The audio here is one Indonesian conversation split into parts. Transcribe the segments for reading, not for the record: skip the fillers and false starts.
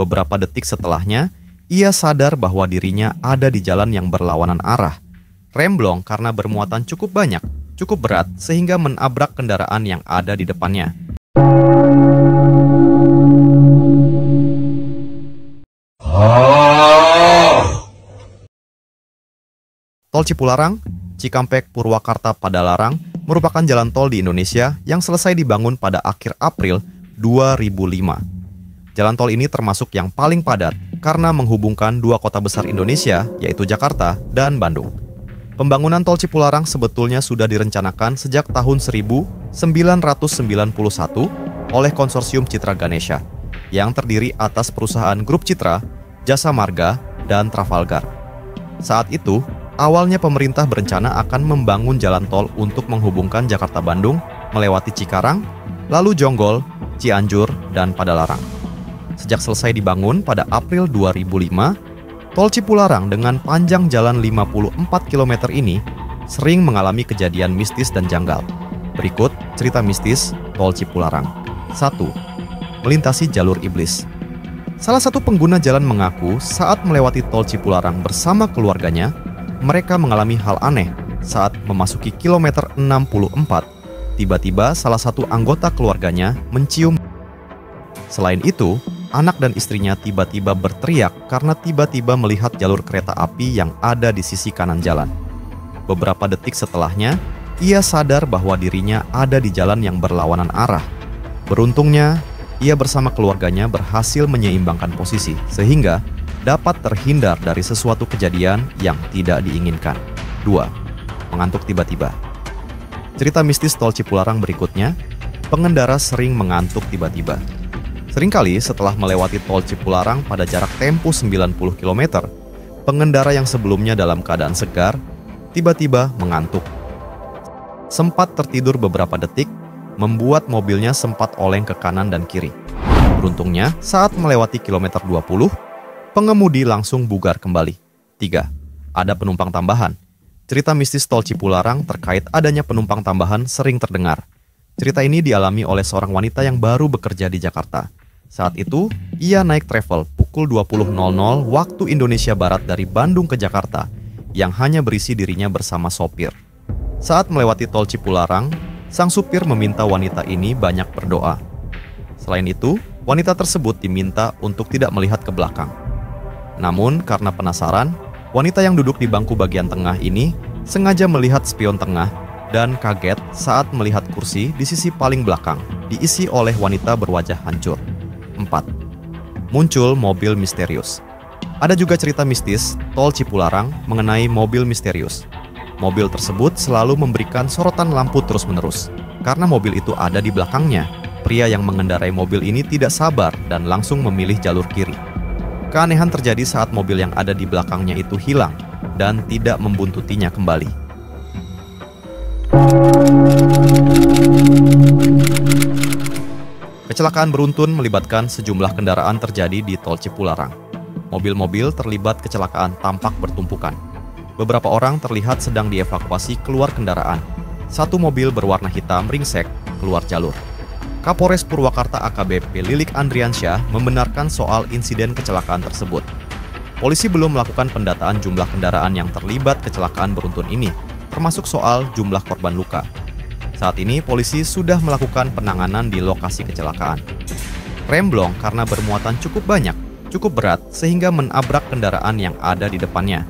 Beberapa detik setelahnya, ia sadar bahwa dirinya ada di jalan yang berlawanan arah. Remblong karena bermuatan cukup banyak, cukup berat sehingga menabrak kendaraan yang ada di depannya. Tol Cipularang, Cikampek, Purwakarta, Padalarang merupakan jalan tol di Indonesia yang selesai dibangun pada akhir April 2005. Jalan tol ini termasuk yang paling padat karena menghubungkan dua kota besar Indonesia, yaitu Jakarta dan Bandung. Pembangunan tol Cipularang sebetulnya sudah direncanakan sejak tahun 1991 oleh Konsorsium Citra Ganesha, yang terdiri atas perusahaan Grup Citra, Jasa Marga, dan Trafalgar. Saat itu, awalnya pemerintah berencana akan membangun jalan tol untuk menghubungkan Jakarta-Bandung melewati Cikarang, lalu Jonggol, Cianjur, dan Padalarang. Sejak selesai dibangun pada April 2005, tol Cipularang dengan panjang jalan 54 km ini sering mengalami kejadian mistis dan janggal. Berikut cerita mistis tol Cipularang. 1. Melintasi jalur iblis. Salah satu pengguna jalan mengaku saat melewati tol Cipularang bersama keluarganya, mereka mengalami hal aneh saat memasuki kilometer 64. Tiba-tiba salah satu anggota keluarganya mencium. Selain itu, anak dan istrinya tiba-tiba berteriak karena tiba-tiba melihat jalur kereta api yang ada di sisi kanan jalan. Beberapa detik setelahnya, ia sadar bahwa dirinya ada di jalan yang berlawanan arah. Beruntungnya, ia bersama keluarganya berhasil menyeimbangkan posisi sehingga dapat terhindar dari sesuatu kejadian yang tidak diinginkan. 2. Mengantuk tiba-tiba. Cerita mistis tol Cipularang berikutnya, pengendara sering mengantuk tiba-tiba. Seringkali setelah melewati tol Cipularang pada jarak tempuh 90 km, pengendara yang sebelumnya dalam keadaan segar, tiba-tiba mengantuk. Sempat tertidur beberapa detik, membuat mobilnya sempat oleng ke kanan dan kiri. Beruntungnya, saat melewati kilometer 20, pengemudi langsung bugar kembali. 3. Ada penumpang tambahan. Cerita mistis tol Cipularang terkait adanya penumpang tambahan sering terdengar. Cerita ini dialami oleh seorang wanita yang baru bekerja di Jakarta. Saat itu, ia naik travel pukul 20.00 waktu Indonesia Barat dari Bandung ke Jakarta, yang hanya berisi dirinya bersama sopir. Saat melewati tol Cipularang, sang supir meminta wanita ini banyak berdoa. Selain itu, wanita tersebut diminta untuk tidak melihat ke belakang. Namun, karena penasaran, wanita yang duduk di bangku bagian tengah ini sengaja melihat spion tengah dan kaget saat melihat kursi di sisi paling belakang diisi oleh wanita berwajah hancur. 4. Muncul mobil misterius. Ada juga cerita mistis tol Cipularang mengenai mobil misterius. Mobil tersebut selalu memberikan sorotan lampu terus-menerus. Karena mobil itu ada di belakangnya, pria yang mengendarai mobil ini tidak sabar dan langsung memilih jalur kiri. Keanehan terjadi saat mobil yang ada di belakangnya itu hilang dan tidak membuntutinya kembali. Kecelakaan beruntun melibatkan sejumlah kendaraan terjadi di tol Cipularang. Mobil-mobil terlibat kecelakaan tampak bertumpukan. Beberapa orang terlihat sedang dievakuasi keluar kendaraan. Satu mobil berwarna hitam ringsek keluar jalur. Kapolres Purwakarta AKBP Lilik Andriansyah membenarkan soal insiden kecelakaan tersebut. Polisi belum melakukan pendataan jumlah kendaraan yang terlibat kecelakaan beruntun ini, termasuk soal jumlah korban luka. Saat ini polisi sudah melakukan penanganan di lokasi kecelakaan. Remblong karena bermuatan cukup banyak, cukup berat sehingga menabrak kendaraan yang ada di depannya,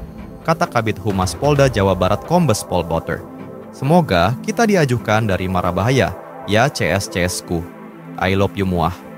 kata Kabid Humas Polda Jawa Barat Kombes Pol Boter. Semoga kita diajukan dari mara bahaya, ya CS-CS-ku. I love you muah.